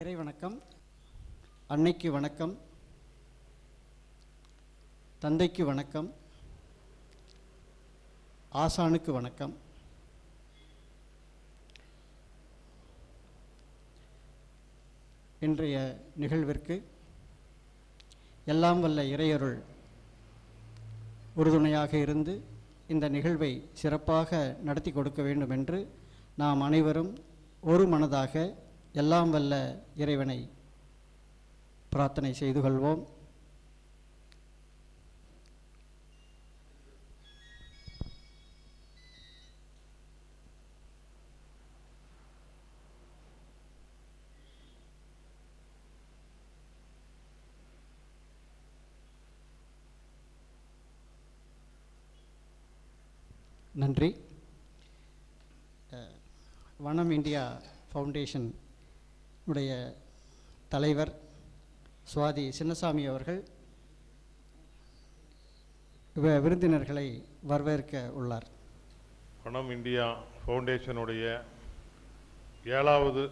இறை வணக்கம். அன்னைக்கு வணக்கம், தந்தைக்கு வணக்கம், ஆசானுக்கு வணக்கம். இன்றைய நிகழ்விற்கு எல்லாம் வல்ல இறையருள் உறுதுணையாக இருந்து இந்த நிகழ்வை சிறப்பாக நடத்தி கொடுக்க வேண்டும் என்று நாம் அனைவரும் ஒரு மனதாக எல்லாம் வல்ல இறைவனை பிரார்த்தனை செய்து கொள்வோம். நன்றி. வனம் இந்தியா ஃபவுண்டேஷன் உடைய தலைவர் சுவாதி சின்னசாமி அவர்கள் விருந்தினர்களை வரவேற்க உள்ளார். வனம் இந்தியா ஃபவுண்டேஷனுடைய 7வது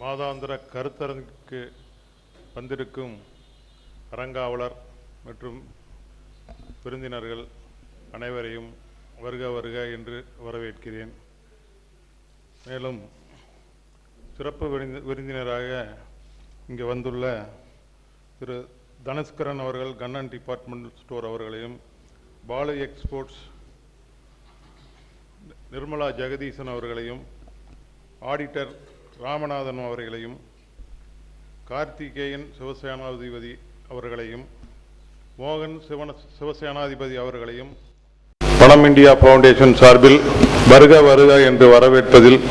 மாதாந்திர கருத்தரங்குக்கு வந்திருக்கும் அறங்காவலர் மற்றும் விருந்தினர்கள் அனைவரையும் வருக வருக என்று வரவேற்கிறேன். மேலும் சிறப்பு விருந்தினராக இங்கே வந்துள்ள திரு தனுஷ்கரன் அவர்கள் கண்ணன் டிபார்ட்மெண்டல் ஸ்டோர் அவர்களையும், பாலு எக்ஸ்போர்ட்ஸ் நிர்மலா ஜெகதீசன் அவர்களையும், ஆடிட்டர் ராமநாதன் அவர்களையும், கார்த்திகேயன் சிவசேனாதிபதி அவர்களையும், மோகன் சிவசேனாதிபதி அவர்களையும் வனம் இந்தியா ஃபவுண்டேஷன் சார்பில் வருக வருக என்று வரவேற்பதில்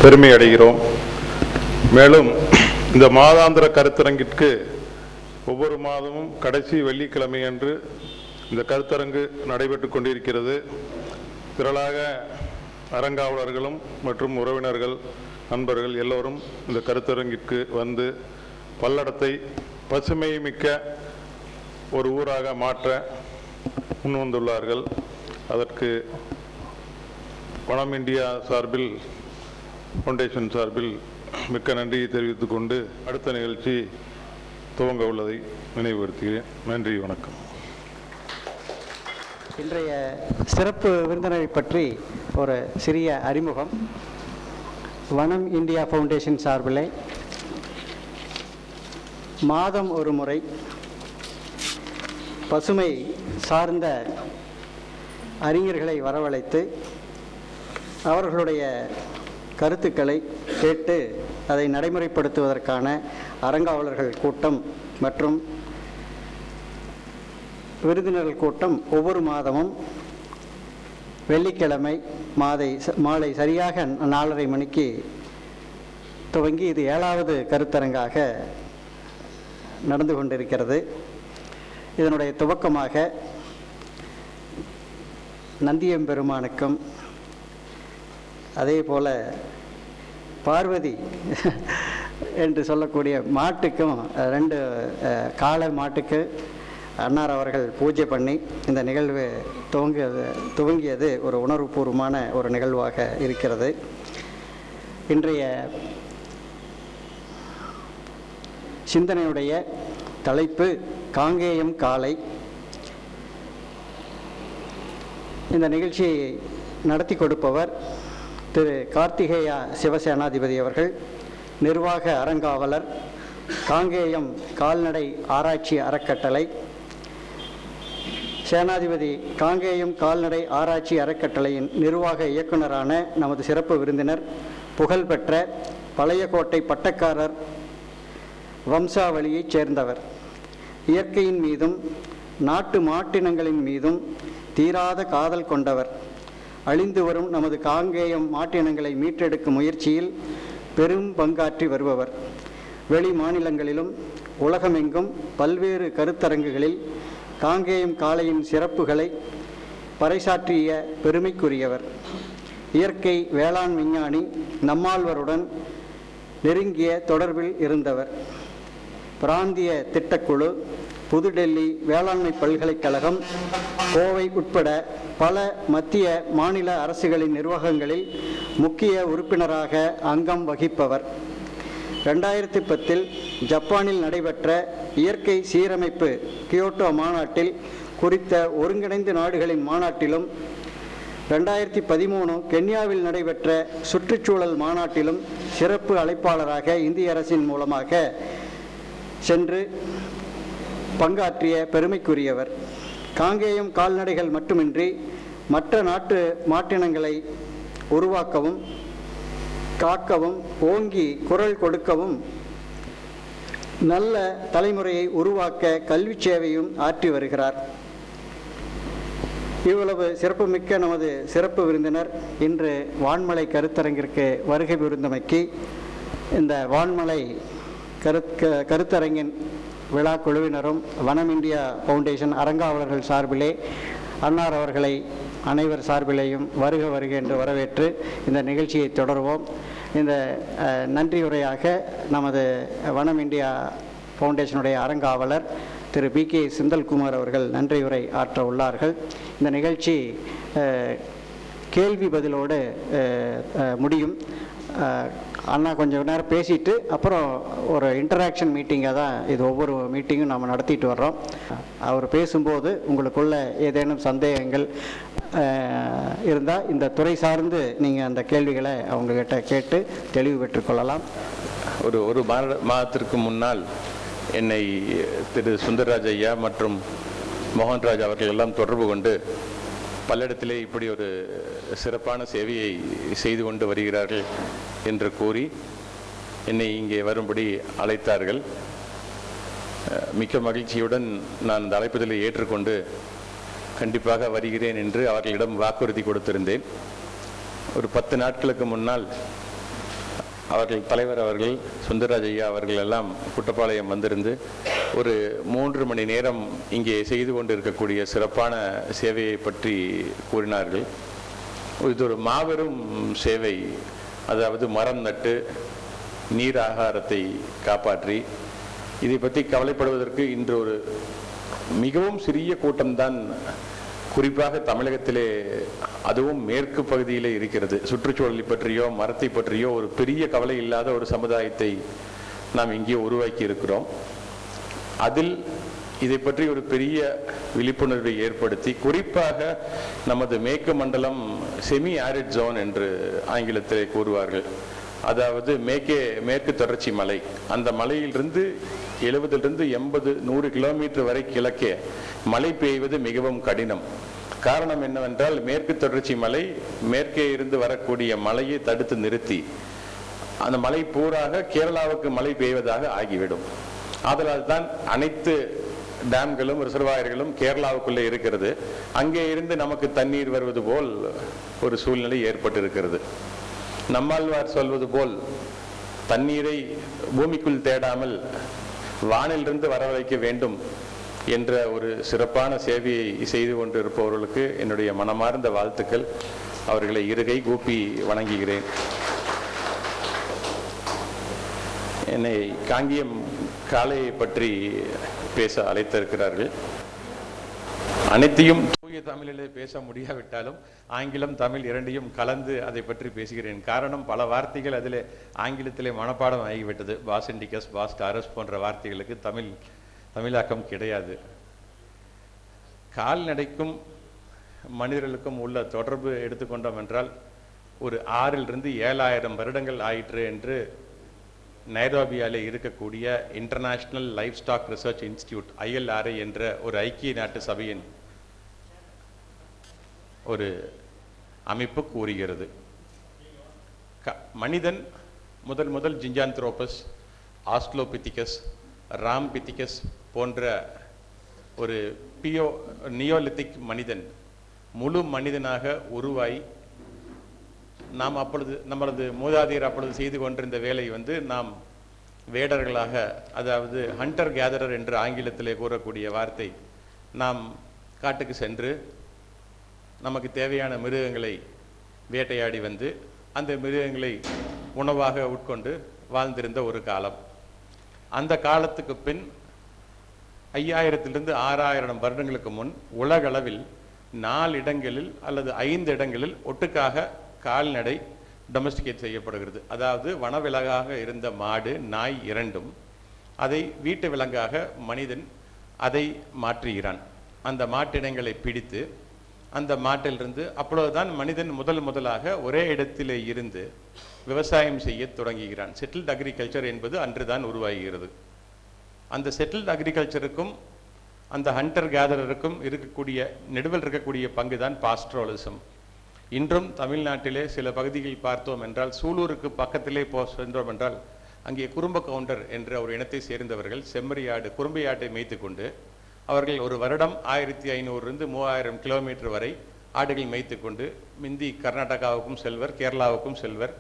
பெருமை அடைகிறோம். மேலும் இந்த மாதாந்திர கருத்தரங்கிற்கு ஒவ்வொரு மாதமும் கடைசி வெள்ளிக்கிழமை அன்று இந்த கருத்தரங்கு நடைபெற்று கொண்டிருக்கிறது. திரளாக அறங்காவலர்களும் மற்றும் உறவினர்கள், நண்பர்கள் எல்லோரும் இந்த கருத்தரங்கிற்கு வந்து பல்லடத்தை பசுமை மிக்க ஒரு ஊராக மாற்ற முன்வந்துள்ளார்கள். அதற்கு வனம் இந்தியா சார்பில், ஃபவுண்டேஷன் சார்பில் மிக்க நன்றியை தெரிவித்துக் கொண்டு அடுத்த நிகழ்ச்சி துவங்க உள்ளதை நினைவுபடுத்துகிறேன். நன்றி, வணக்கம். இன்றைய சிறப்பு விருந்தினரை பற்றி ஒரு சிறிய அறிமுகம். வனம் இந்தியா ஃபவுண்டேஷன் சார்பில் மாதம் ஒரு முறை பசுமை சார்ந்த அறிஞர்களை வரவழைத்து அவர்களுடைய கருத்துக்களை கேட்டு அதை நடைமுறைப்படுத்துவதற்கான அறங்காவலர்கள் கூட்டம் மற்றும் விருந்தினர்கள் கூட்டம் ஒவ்வொரு மாதமும் வெள்ளிக்கிழமை மாலை சரியாக 4:30 மணிக்கு துவங்கி இது 7வது கருத்தரங்காக நடந்து கொண்டிருக்கிறது. இதனுடைய துவக்கமாக நந்தியம்பெருமானுக்கும் அதே போல பார்வதி என்று சொல்லக்கூடிய மாட்டுக்கும் 2 காளை மாட்டுக்கு அன்னார் அவர்கள் பூஜை பண்ணி இந்த நிகழ்வு துவங்கியது ஒரு உணர்வுபூர்வமான ஒரு நிகழ்வாக இருக்கிறது. இன்றைய சிந்தனையுடைய தலைப்பு காங்கேயம் காளை. இந்த நிகழ்ச்சியை நடத்தி கொடுப்பவர் திரு கார்த்திகேயா சிவசேனாதிபதி அவர்கள், நிர்வாக அறங்காவலர், காங்கேயம் கால்நடை ஆராய்ச்சி அறக்கட்டளை, சேனாதிபதி காங்கேயம் கால்நடை ஆராய்ச்சி அறக்கட்டளையின் நிர்வாக இயக்குநரான நமது சிறப்பு விருந்தினர், புகழ்பெற்ற பழையகோட்டை பட்டக்காரர் வம்சாவளியைச் சேர்ந்தவர், இயற்கையின் மீதும் நாட்டு மாட்டினங்களின் மீதும் தீராத காதல் கொண்டவர், அழிந்து வரும் நமது காங்கேயம் மாட்டினங்களை மீட்டெடுக்கும் முயற்சியில் பெரும் பங்காற்றி வருபவர், வெளி மாநிலங்களிலும் உலகமெங்கும் பல்வேறு கருத்தரங்குகளில் காங்கேயம் காளையின் சிறப்புகளை பறைசாற்றிய பெருமைக்குரியவர், இயற்கை வேளாண் விஞ்ஞானி நம்மாழ்வருடன் நெருங்கிய தொடர்பில் இருந்தவர், பிராந்திய திட்டக்குழு, புதுடெல்லி வேளாண்மை பல்கலைக்கழகம், கோவை உட்பட பல மத்திய மாநில அரசுகளின் நிர்வாகங்களில் முக்கிய உறுப்பினராக அங்கம் வகிப்பவர். 2010 ஜப்பானில் நடைபெற்ற இயற்கை சீரமைப்பு கியோட்டோ மாநாட்டில் குறித்த ஒருங்கிணைந்த நாடுகளின் மாநாட்டிலும் 2013 கென்யாவில் நடைபெற்ற சுற்றுச்சூழல் மாநாட்டிலும் சிறப்பு அழைப்பாளராக இந்திய அரசின் மூலமாக சென்று பங்காற்றிய பெருமைக்குரியவர். காங்கேயம் கால்நடைகள் மட்டுமின்றி மற்ற நாட்டு மாட்டினங்களை உருவாக்கவும் காக்கவும் ஓங்கி குரல் கொடுக்கவும் நல்ல தலைமுறையை உருவாக்க கல்வி சேவையும் ஆற்றி வருகிறார். இவ்வளவு சிறப்புமிக்க நமது சிறப்பு விருந்தினர் இன்று வான்மலை கருத்தரங்கிற்கு வருகை புரிந்தமைக்கு இந்த வான்மலை கருத்தரங்கின் விழா குழுவினரும் வனம் இந்தியா ஃபவுண்டேஷன் அறங்காவலர்கள் சார்பிலே அன்னார் அவர்களை அனைவர் சார்பிலேயும் வருக வருக என்று வரவேற்று இந்த நிகழ்ச்சியை தொடர்வோம். இந்த நன்றியுரையாக நமது வனம் இந்தியா ஃபவுண்டேஷனுடைய அறங்காவலர் திரு பி.கே. செந்தில்குமார் அவர்கள் நன்றியுரை ஆற்ற உள்ளார்கள். இந்த நிகழ்ச்சி கேள்வி பதிலோடு முடியும். அண்ணா கொஞ்சம் நேரம் பேசிட்டு அப்புறம் ஒரு இன்டராக்ஷன் மீட்டிங்காக தான் இது ஒவ்வொரு மீட்டிங்கும் நாம் நடத்திட்டு வர்றோம். அவர் பேசும்போது உங்களுக்குள்ள ஏதேனும் சந்தேகங்கள் இருந்தால் இந்த துறை சார்ந்து நீங்கள் அந்த கேள்விகளை அவங்கக்கிட்ட கேட்டு தெளிவு பெற்றுக்கொள்ளலாம். ஒரு மாதத்திற்கு முன்னால் என்னை திரு சுந்தரராஜ் ஐயா மற்றும் மோகன்ராஜ் அவர்கள் எல்லாம் தொடர்பு கொண்டு பல்லடத்திலே இப்படி ஒரு சிறப்பான சேவையை செய்து கொண்டு வருகிறார்கள் என்று கூறி என்னை இங்கே வரும்படி அழைத்தார்கள். மிக்க மகிழ்ச்சியுடன் நான் இந்த அழைப்புதலை ஏற்றுக்கொண்டு கண்டிப்பாக வருகிறேன் என்று அவர்களிடம் வாக்குறுதி கொடுத்திருந்தேன். ஒரு 10 நாட்களுக்கு முன்னால் அவர்கள் தலைவர் அவர்கள் சுந்தரராஜ் ஐயா அவர்கள் எல்லாம் குட்டப்பாளையம் வந்திருந்து ஒரு 3 மணி நேரம் இங்கே செய்து கொண்டு இருக்கக்கூடிய சிறப்பான சேவையை பற்றி கூறினார்கள். இது ஒரு மாபெரும் சேவை. அதாவது மரம் நட்டு நீர் ஆகாரத்தை காப்பாற்றி இதை பற்றி கவலைப்படுவதற்கு இன்று ஒரு மிகவும் சிறிய கூட்டம்தான் குறிப்பாக தமிழகத்திலே அதுவும் மேற்கு பகுதியிலே இருக்கிறது. சுற்றுச்சூழலை பற்றியோ மரத்தை பற்றியோ ஒரு பெரிய கவலை இல்லாத ஒரு சமுதாயத்தை நாம் இங்கே உருவாக்கி இருக்கிறோம். அதில் இதை பற்றி ஒரு பெரிய விழிப்புணர்வை ஏற்படுத்தி குறிப்பாக நமது மேற்கு மண்டலம் செமி ஆரிட் ஜோன் என்று ஆங்கிலத்திலே கூறுவார்கள். அதாவது மேற்கு தொடர்ச்சி மலை, அந்த மலையிலிருந்து 70 80 100 கிலோமீட்டர் வரை கிழக்கே மழை பெய்வது மிகவும் கடினம். காரணம் என்னவென்றால் மேற்கு தொடர்ச்சி மலை மேற்கே இருந்து வரக்கூடிய மழையை தடுத்து நிறுத்தி அந்த மலை பூராக கேரளாவுக்கு மழை பெய்வதாக ஆகிவிடும். ஆதலால் தான் அனைத்து டேம்களும் ரிசர்வாயர்களும் கேரளாவுக்குள்ளே இருக்கிறது. அங்கே இருந்து நமக்கு தண்ணீர் வருவது போல் ஒரு சூழ்நிலை ஏற்பட்டிருக்கிறது. நம்மாழ்வார் சொல்வது போல் தண்ணீரை பூமிக்குள் தேடாமல் வானிலிருந்து வரவழைக்க வேண்டும் என்ற ஒரு சிறப்பான சேவையை செய்து கொண்டு இருப்பவர்களுக்கு என்னுடைய மனமார்ந்த வாழ்த்துக்கள். அவர்களை இருகை கூப்பி வணங்குகிறேன். என்னை காங்கேயம் காளையை பற்றி பேச அழைத்திருக்கிறார்கள். அனைத்தையும் தூய தமிழிலே பேச முடியாவிட்டாலும் ஆங்கிலம் தமிழ் இரண்டையும் கலந்து அதை பற்றி பேசுகிறேன். காரணம், பல வார்த்தைகள் அதில் ஆங்கிலத்திலே மனப்பாடம் ஆகிவிட்டது. பாசண்டிகஸ், பாஸ்டாரஸ் போன்ற வார்த்தைகளுக்கு தமிழாக்கம் கிடையாது. கால்நடைக்கும் மனிதர்களுக்கும் உள்ள தொடர்பு எடுத்துக்கொண்டோம் என்றால் ஒரு 6000 7000 வருடங்கள் ஆயிற்று என்று நைரோபியாவில் இருக்கக்கூடிய international livestock research institute ILRI என்ற ஒரு ஐக்கிய நாட்டு சபையின் ஒரு அமைப்பு கூறுகிறது. மனிதன் முதல் ஜிஞ்சாந்த்ரோபஸ், ஆஸ்ட்ரோபித்திகஸ், ராம்பித்திகஸ் போன்ற ஒரு நியோலித்திக் மனிதன் முழு மனிதனாக உருவாய் நாம் அப்பொழுது நம்மளது மூதாதையர் அப்பொழுது செய்து கொண்டிருந்த வேலை நாம் வேடர்களாக, அதாவது ஹண்டர் கேதரர் என்று ஆங்கிலத்திலே கூறக்கூடிய வார்த்தை, நாம் காட்டுக்கு சென்று நமக்கு தேவையான மிருகங்களை வேட்டையாடி வந்து அந்த மிருகங்களை உணவாக உட்கொண்டு வாழ்ந்திருந்த ஒரு காலம். அந்த காலத்துக்கு பின் 5000 6000 வருடங்களுக்கு முன் உலகளவில் 4 இடங்களில் அல்லது 5 இடங்களில் ஒட்டுக்காக கால்நடை டொமஸ்டிகேட் செய்யப்படுகிறது. அதாவது வனவிலங்காக இருந்த மாடு, நாய் இரண்டும் அதை வீட்டு விலங்காக மனிதன் அதை மாற்றுகிறான். அந்த மாட்டினங்களை பிடித்து அந்த மாட்டிலிருந்து அப்பொழுதுதான் மனிதன் முதலாக ஒரே இடத்திலே இருந்து விவசாயம் செய்ய தொடங்குகிறான். செட்டில்டு அக்ரிகல்ச்சர் என்பது அன்றுதான் உருவாகிறது. அந்த செட்டில்டு அக்ரிகல்ச்சருக்கும் அந்த ஹண்டர் கேதரருக்கும் நடுவில் இருக்கக்கூடிய பங்கு தான் பாஸ்ட்ரலிசம். இன்றும் தமிழ்நாட்டிலே சில பகுதிகளில் பார்த்தோம் என்றால், சூலூருக்கு பக்கத்திலே சென்றோம் என்றால், அங்கே குறும்ப கவுண்டர் என்ற ஒரு இனத்தை சேர்ந்தவர்கள் செம்மறியாடு, குறும்பையாட்டை மேய்த்து கொண்டு அவர்கள் ஒரு வருடம் 1500 3000 கிலோமீட்டர் வரை ஆடுகள் மேய்த்து கொண்டு மிந்தி கர்நாடகாவுக்கும் செல்வர், கேரளாவுக்கும் செல்வர்.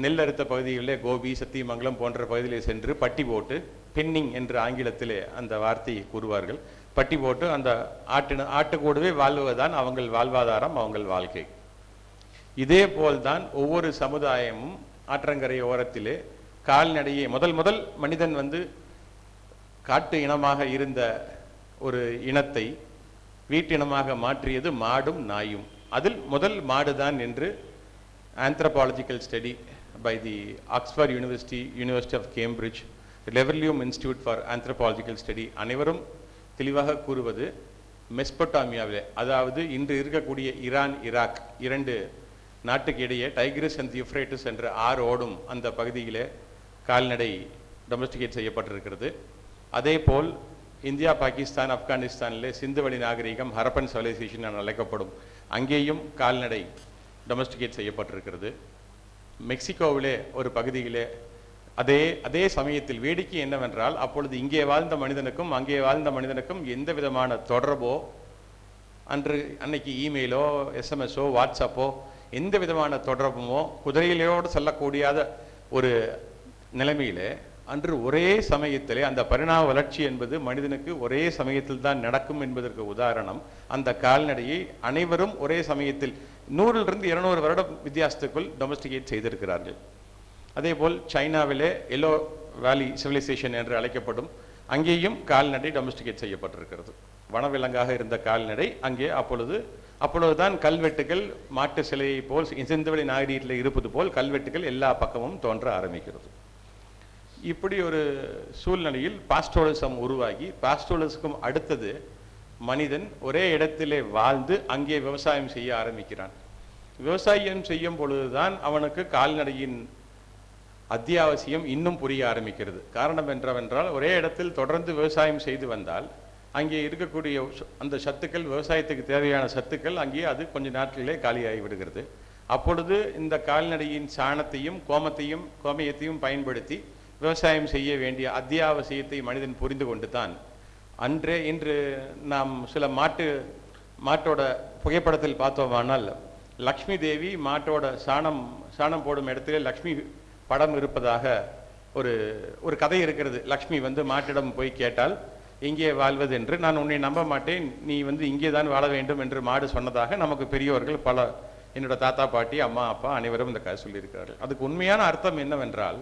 நெல் அறுத்த பகுதிகளிலே கோபி, சத்தியமங்கலம் போன்ற பகுதியிலே சென்று பட்டி போட்டு, பென்னிங் என்று ஆங்கிலத்திலே அந்த வார்த்தையை கூறுவார்கள், பட்டி போட்டு அந்த ஆட்டுக்கூடவே வாழ்வதுதான் அவங்கள் வாழ்வாதாரம், அவங்கள் வாழ்க்கை. இதே போல்தான் ஒவ்வொரு சமுதாயமும் ஆற்றங்கரை ஓரத்திலே கால்நடையை முதல் மனிதன் காட்டு இனமாக இருந்த ஒரு இனத்தை வீட்டினமாக மாற்றியது மாடும் நாயும். அதில் முதல் மாடுதான் என்று anthropological study by the Oxford university of Cambridge, Leverhulme institute for anthropological study அனைவரும் தெளிவாக கூறுவது, மெஸ்பொட்டாமியாவிலே, அதாவது இன்று இருக்கக்கூடிய ஈரான், ஈராக் இரண்டு நாட்டுக்கு இடையே டைக்ரிஸ் அண்ட் யூஃப்ரேட்டிஸ் என்ற ஆறு ஓடும் அந்த பகுதியிலே கால்நடை டொமஸ்டிகேட் செய்யப்பட்டிருக்கிறது. அதே போல் இந்தியா, பாகிஸ்தான், ஆப்கானிஸ்தானிலே சிந்துவெளி நாகரிகம், ஹரப்பன் சிவிலைசேஷன் என அழைக்கப்படும் அங்கேயும் கால்நடை டொமஸ்டிகேட் செய்யப்பட்டிருக்கிறது. மெக்சிகோவிலே ஒரு பகுதியிலே அதே சமயத்தில் வேடிக்கை என்னவென்றால், அப்பொழுது இங்கே வாழ்ந்த மனிதனுக்கும் அங்கே வாழ்ந்த மனிதனுக்கும் எந்த விதமான தொடர்போ, அன்னைக்கு இமெயிலோ, எஸ்எம்எஸோ, வாட்ஸ்அப்போ எந்த விதமான தொடர்புமோ குதிரையிலோடு செல்லக்கூடியாத ஒரு நிலைமையிலே அன்று ஒரே சமயத்திலே அந்த பரிணாம வளர்ச்சி என்பது மனிதனுக்கு ஒரே சமயத்தில் தான் நடக்கும் என்பதற்கு உதாரணம், அந்த கால்நடையை அனைவரும் ஒரே சமயத்தில் 100 to 200 வருடம் வித்தியாசத்துக்குள் டொமஸ்டிகேட் செய்திருக்கிறார்கள். அதே போல் சைனாவிலே எல்லோ வேலி சிவிலைசேஷன் என்று அழைக்கப்படும் அங்கேயும் கால்நடை டொமஸ்டிகேட் செய்யப்பட்டிருக்கிறது. வனவிலங்காக இருந்த கால்நடை அங்கே அப்பொழுதுதான் கல்வெட்டுகள் மாட்டு சிலையை போல் சிந்துவெளி நாகரிகத்தில் இருப்பது போல் கல்வெட்டுகள் எல்லா பக்கமும் தோன்ற ஆரம்பிக்கிறது. இப்படி ஒரு சூழ்நிலையில் பாஸ்டோரலிசம் உருவாகி, பாஸ்டோரலிசம் அடுத்தது மனிதன் ஒரே இடத்திலே வாழ்ந்து அங்கே விவசாயம் செய்ய ஆரம்பிக்கிறான். விவசாயம் செய்யும் பொழுதுதான் அவனுக்கு கால்நடையின் அத்தியாவசியம் இன்னும் புரிய ஆரம்பிக்கிறது. காரணம் என்னவென்றால், ஒரே இடத்தில் தொடர்ந்து விவசாயம் செய்து வந்தால் அங்கே இருக்கக்கூடிய அந்த சத்துக்கள், விவசாயத்துக்கு தேவையான சத்துக்கள் அங்கே அது கொஞ்ச நாட்களிலே காலியாகி விடுகிறது. அப்பொழுது இந்த கால்நடையின் சாணத்தையும் கோமயத்தையும் பயன்படுத்தி விவசாயம் செய்ய வேண்டிய அத்தியாவசியத்தை மனிதன் புரிந்து கொண்டு தான் இன்று நாம் சில மாட்டோட புகைப்படத்தில் பார்த்தோமானால், லக்ஷ்மி தேவி மாட்டோட சாணம் போடும் இடத்திலே லக்ஷ்மி படம் இருப்பதாக ஒரு கதை இருக்கிறது. லக்ஷ்மி மாட்டிடம் போய் கேட்டால், இங்கே வாழ்வது என்று, நான் உன்னை நம்ப மாட்டேன், நீ இங்கே தான் வாழ வேண்டும் என்று மாடு சொன்னதாக நமக்கு பெரியவர்கள் என்னோட தாத்தா, பாட்டி, அம்மா, அப்பா அனைவரும் இந்த கதை சொல்லியிருக்கிறார்கள். அதுக்கு உண்மையான அர்த்தம் என்னவென்றால்,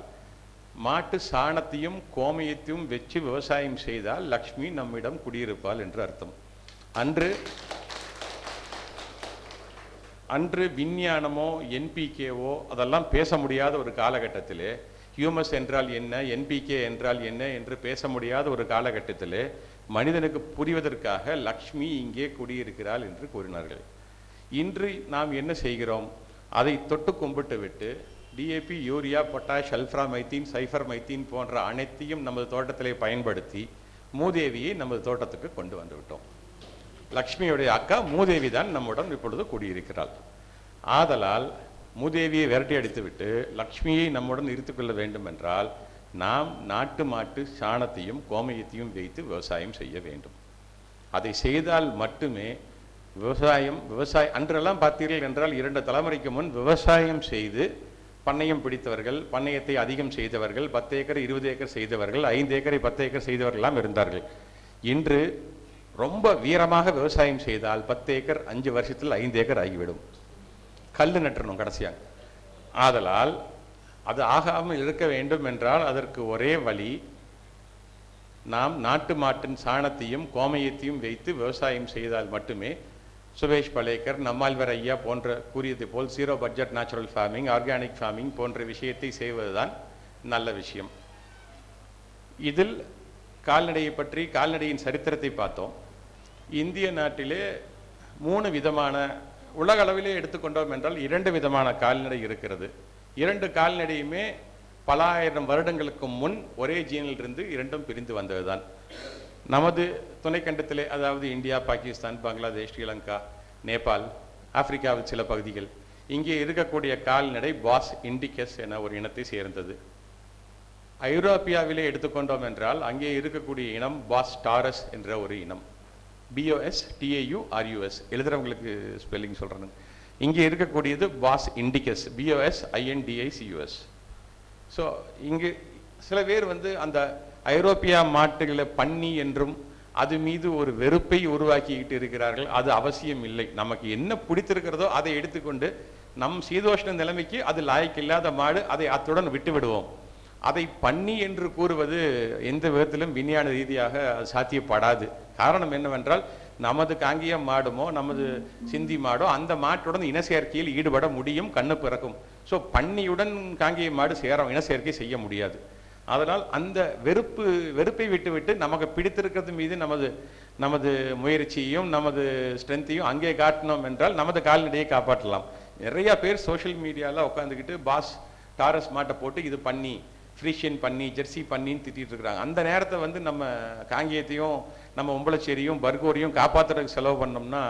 மாட்டு சாணத்தையும் கோமயத்தையும் வச்சு விவசாயம் செய்தால் லக்ஷ்மி நம்மிடம் குடியிருப்பாள் என்று அர்த்தம். அன்று விஞ்ஞானமோ என்பிகேவோ அதெல்லாம் பேச முடியாத ஒரு காலகட்டத்திலே, ஹியூமஸ் என்றால் என்ன, என்பிகே என்றால் என்ன என்று பேச முடியாத ஒரு காலகட்டத்திலே மனிதனுக்கு புரிவதற்காக லக்ஷ்மி இங்கே குடியிருக்கிறாள் என்று கூறினார்கள். இன்று நாம் என்ன செய்கிறோம்? அதை தொட்டு கும்பிட்டு விட்டு டிஏபி, யூரியா, பொட்டாஷ், அல்ஃப்ராமைத்தீன், சைஃபர்மைத்தீன் போன்ற அனைத்தையும் நமது தோட்டத்திலே பயன்படுத்தி மூதேவியை நமது தோட்டத்துக்கு கொண்டு வந்து விட்டோம். லக்ஷ்மியுடைய அக்கா மூதேவி தான் நம்முடன் இப்பொழுது கூடியிருக்கிறாள். ஆதலால் மூதேவியை விரட்டி அடித்துவிட்டு லக்ஷ்மியை நம்முடன் இருத்து கொள்ள வேண்டும் என்றால் நாம் நாட்டு மாட்டு சாணத்தையும் கோமயத்தையும் வைத்து விவசாயம் செய்ய வேண்டும். அதை செய்தால் மட்டுமே விவசாயம் அன்றெல்லாம் பார்த்தீர்கள் என்றால் 2 தலைமுறைக்கு முன் விவசாயம் செய்து பண்ணையம் பிடித்தவர்கள், பண்ணையத்தை அதிகம் செய்தவர்கள், 10 ஏக்கர் 20 ஏக்கர் செய்தவர்கள், 5 ஏக்கரை 10 ஏக்கர் செய்தவர்கள்லாம் இருந்தார்கள். இன்று ரொம்ப வீரமாக விவசாயம் செய்தால் 10 ஏக்கர் 5 வருஷத்தில் 5 ஏக்கர் ஆகிவிடும். கல் நட்டணும் கடைசியாக. ஆதலால் அது ஆகாமல் இருக்க வேண்டும் என்றால் அதற்கு ஒரே வழி, நாம் நாட்டு மாட்டின் சாணத்தையும் கோமயத்தையும் வைத்து விவசாயம் செய்தால் மட்டுமே சுபேஷ் பலேக்கர், நம்மாழ்வார் ஐயா போன்ற கூறியது போல் 0 budget natural farming, organic farming போன்ற விஷயத்தை செய்வதுதான் நல்ல விஷயம். இதில் கால்நடையை பற்றி கால்நடையின் சரித்திரத்தை பார்த்தோம். இந்திய நாட்டிலே 3 விதமான, உலக அளவிலே எடுத்துக்கொண்டோம் என்றால் 2 விதமான கால்நடை இருக்கிறது. 2 கால்நடையுமே பல ஆயிரம் வருடங்களுக்கு முன் ஒரே ஜீனிலிருந்து 2ம் பிரிந்து வந்ததுதான். நமது துணைக்கண்டத்திலே, அதாவது இந்தியா, பாகிஸ்தான், பங்களாதேஷ், ஸ்ரீலங்கா, நேபாள், ஆப்பிரிக்காவில் சில பகுதிகள், இங்கே இருக்கக்கூடிய கால்நடை பாஸ் இண்டிகஸ் என ஒரு இனத்தை சேர்ந்தது. ஐரோப்பியாவிலே எடுத்துக்கொண்டோம் என்றால் அங்கே இருக்கக்கூடிய இனம் பாஸ் டாரஸ் என்ற ஒரு இனம். BOSTAURUS எழுதுறவங்களுக்கு ஸ்பெல்லிங் சொல்கிறேன். இங்கே இருக்கக்கூடியது பாஸ் இண்டிகஸ், BOSINDICUS. ஸோ இங்கு சில பேர் அந்த ஐரோப்பியா மாட்டுகளை பன்னி என்றும் அது மீது ஒரு வெறுப்பை உருவாக்கிக்கிட்டு இருக்கிறார்கள். அது அவசியம் இல்லை. நமக்கு என்ன பிடித்திருக்கிறதோ அதை எடுத்துக்கொண்டு நம் சீதோஷ்ண நிலைமைக்கு அது லாய்க்கில்லாத மாடு, அதை அத்துடன் விட்டு விடுவோம். அதை பன்னி என்று கூறுவது எந்த விதத்திலும் விஞ்ஞான ரீதியாக சாத்தியப்படாது. காரணம் என்னவென்றால், நமது காங்கிய மாடுமோ நமது சிந்தி மாடோ அந்த மாட்டுடன் இனச்சேர்க்கையில் ஈடுபட முடியும், கண்ணு பிறக்கும். ஸோ பன்னியுடன் காங்கிய மாடு இனச்சேர்க்கை செய்ய முடியாது. அதனால் அந்த வெறுப்பை விட்டு நமக்கு பிடித்திருக்கிறது மீது நமது முயற்சியையும் நமது ஸ்ட்ரென்த்தையும் அங்கே காட்டினோம் என்றால் நமது கால்நடையை காப்பாற்றலாம். நிறைய பேர் சோஷியல் மீடியாவில் உட்காந்துக்கிட்டு பாஸ் டாரஸ் மாட்டை போட்டு இது பண்ணி, ஃப்ரீஷியன் பண்ணி, ஜெர்சி பண்ணின்னு திட்டிகிட்டு இருக்கிறாங்க. அந்த நேரத்தை நம்ம காங்கேயத்தையும் நம்ம உம்பளச்சேரியும் பர்கூரையும் காப்பாற்றுறதுக்கு செலவு பண்ணோம்னா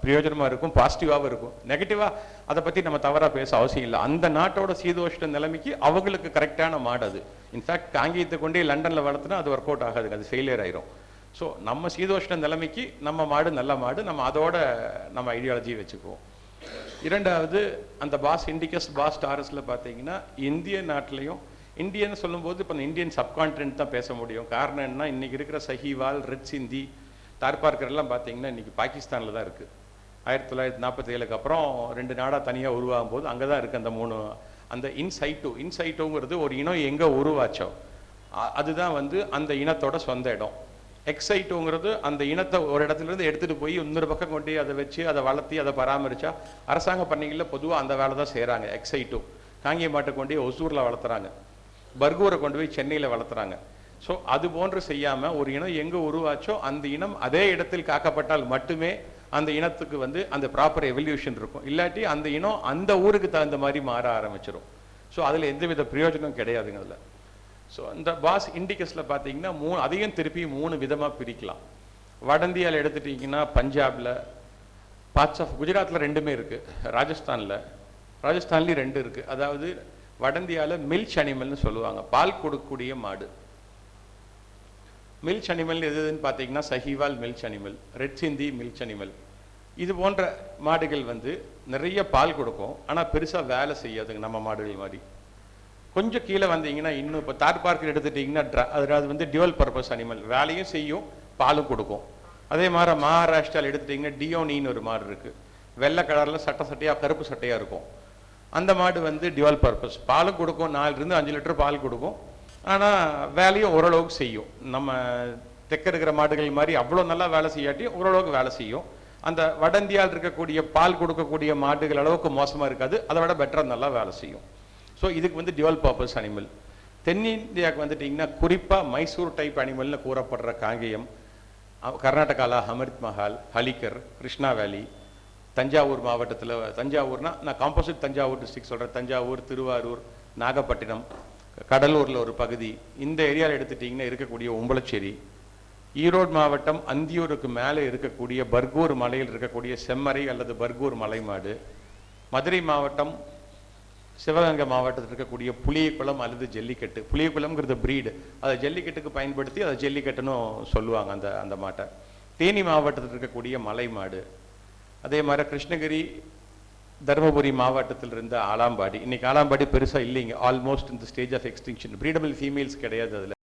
பிரயோஜனமாக இருக்கும், பாசிட்டிவாகவும் இருக்கும். நெகட்டிவாக அதை பற்றி நம்ம தவறாக பேச அவசியம் இல்லை. அந்த நாட்டோட சீதோஷ்ண நிலைமைக்கு அவங்களுக்கு கரெக்டான மாடு அது. இன்ஃபேக்ட் காங்கேயத்தை கொண்டே லண்டனில் வளர்த்துனா அது ஒர்க் அவுட் ஆகாது, அது ஃபெயிலியர் ஆயிரும். ஸோ நம்ம சீதோஷ்ண நிலைமைக்கு நம்ம மாடு நல்ல மாடு, நம்ம அதோட நம்ம ஐடியாலஜி வச்சுக்குவோம். இரண்டாவது, அந்த பாஸ் இண்டிகஸ், பாஸ் டாரஸில் பார்த்தீங்கன்னா இந்திய நாட்டிலையும், இந்தியன்னு சொல்லும்போது இப்போ இந்தியன் சப்கான்டினென்ட் தான் பேச முடியும். காரணம் என்ன, இன்றைக்கி இருக்கிற சஹிவால், ரெட் சிந்தி, தார்பார்க்கர்லாம் பார்த்தீங்கன்னா இன்றைக்கி பாகிஸ்தானில் தான் இருக்குது. 1947க்கு அப்புறம் 2 நாடாக தனியாக உருவாகும் போது அங்கே தான் இருக்குது அந்த 3. அந்த இன்சைட்டோங்கிறது ஒரு இனம் எங்கே உருவாச்சோ அதுதான் அந்த இனத்தோட சொந்த இடம். எக்ஸைட்டோங்கிறது அந்த இனத்தை ஒரு இடத்துலேருந்து எடுத்துகிட்டு போய் இன்னொரு பக்கம் கொண்டு அதை வச்சு அதை வளர்த்தி அதை பராமரித்தா அரசாங்க பண்ணைகளில் பொதுவாக அந்த வேலை தான் செய்கிறாங்க. எக்ஸைட்டோ காங்கிய மாட்டை கொண்டு ஒசூரில் வளர்த்துறாங்க, பர்கூரை கொண்டு போய் சென்னையில் வளர்த்துறாங்க. ஸோ அது போன்று செய்யாமல் ஒரு இனம் எங்கே உருவாச்சோ அந்த இனம் அதே இடத்தில் காக்கப்பட்டால் மட்டுமே அந்த இனத்துக்கு அந்த ப்ராப்பர் எவல்யூஷன் இருக்கும். இல்லாட்டி அந்த இனம் அந்த ஊருக்கு தகுந்த மாதிரி மாற ஆரம்பிச்சிடும். ஸோ அதில் எந்தவித பிரயோஜனம் கிடையாதுங்க அதில். ஸோ இந்த பாஸ் இண்டிகஸில் பார்த்தீங்கன்னா அதையும் திருப்பி 3 விதமாக பிரிக்கலாம். வட இந்தியாவில் எடுத்துட்டிங்கன்னா பஞ்சாபில், பார்ட்ஸ் ஆஃப் குஜராத்தில் 2மே இருக்குது, ராஜஸ்தான்லேயும் 2 இருக்குது. அதாவது வட இந்தியாவில் மில்ச் அனிமல்னு சொல்லுவாங்க, பால் கொடுக்கக்கூடிய மாடு. மில்ச் அனிமல் எதுன்னு பார்த்தீங்கன்னா சஹிவால் மில்ச் அனிமல், ரெட் சிந்தி மில்ச் அனிமல். இது போன்ற மாடுகள் நிறைய பால் கொடுக்கும், ஆனால் பெருசாக வேலை செய்யாதுங்க நம்ம மாடுகள் மாதிரி. கொஞ்சம் கீழே வந்தீங்கன்னா இன்னும் இப்போ தார்பார்க்கர் எடுத்துட்டிங்கன்னா அதாவது டியூவல் பர்பஸ் அனிமல், வேலையும் செய்யும் பாலும் கொடுக்கும். அதே மாதிரி மகாராஷ்டிராவில் எடுத்துட்டிங்கன்னா டியோனின்னு ஒரு மாடு இருக்குது, வெள்ளை கலரில் சட்டையாக கருப்பு சட்டையாக இருக்கும். அந்த மாடு டியூவல் பர்பஸ், பாலும் கொடுக்கும், 4 to 5 லிட்டர் பால் கொடுக்கும், ஆனால் வேலையும் ஓரளவுக்கு செய்யும். நம்ம தெற்க இருக்கிற மாடுகள் மாதிரி அவ்வளோ நல்லா வேலை செய்யாட்டியும் ஓரளவுக்கு வேலை செய்யும். அந்த வட இந்தியாவில் இருக்கக்கூடிய பால் கொடுக்கக்கூடிய மாடுகள் அளவுக்கு மோசமாக இருக்காது, அதை விட பெட்டராக நல்லா வேலை செய்யும். ஸோ இதுக்கு டியூவல் பர்பஸ் அனிமல். தென்னிந்தியாவுக்கு வந்துட்டிங்கன்னா குறிப்பாக மைசூர் டைப் அனிமல்னு கூறப்படுற காங்கேயம், கர்நாடகாவில் அமிர்த் மஹால், ஹலிகர், கிருஷ்ணா வேலி, தஞ்சாவூர் மாவட்டத்தில், தஞ்சாவூர்னா நான் காம்போசிட் தஞ்சாவூர் டிஸ்ட்ரிக்ட் சொல்கிறேன், தஞ்சாவூர், திருவாரூர், நாகப்பட்டினம், கடலூரில் ஒரு பகுதி, இந்த ஏரியாவில் எடுத்துட்டிங்கன்னா இருக்கக்கூடிய உம்பளச்சேரி, ஈரோடு மாவட்டம் அந்தியூருக்கு மேலே இருக்கக்கூடிய பர்கூர் மலையில் இருக்கக்கூடிய செம்மறை அல்லது பர்கூர் மலை மாடு, மதுரை மாவட்டம், சிவகங்கை மாவட்டத்தில் இருக்கக்கூடிய புளியகுளம் அல்லது ஜல்லிக்கட்டு. புளியகுளம்ங்கிறது பிரீடு, அதை ஜல்லிக்கட்டுக்கு பயன்படுத்தி அதை ஜல்லிக்கட்டுன்னு சொல்லுவாங்க அந்த மாட்டை. தேனி மாவட்டத்தில் இருக்கக்கூடிய மலை மாடு. அதே மாதிரி கிருஷ்ணகிரி, தருமபுரி மாவட்டத்தில் இருந்த ஆலாம்பாடி. இன்னைக்கு ஆலாம்பாடி பெருசாக இல்லைங்க, ஆல்மோஸ்ட் இந்த ஸ்டேஜ் ஆஃப் எக்ஸ்டிங்ஷன். பிரீடபிள் ஃபீமேல்ஸ் கிடையாது அதில்.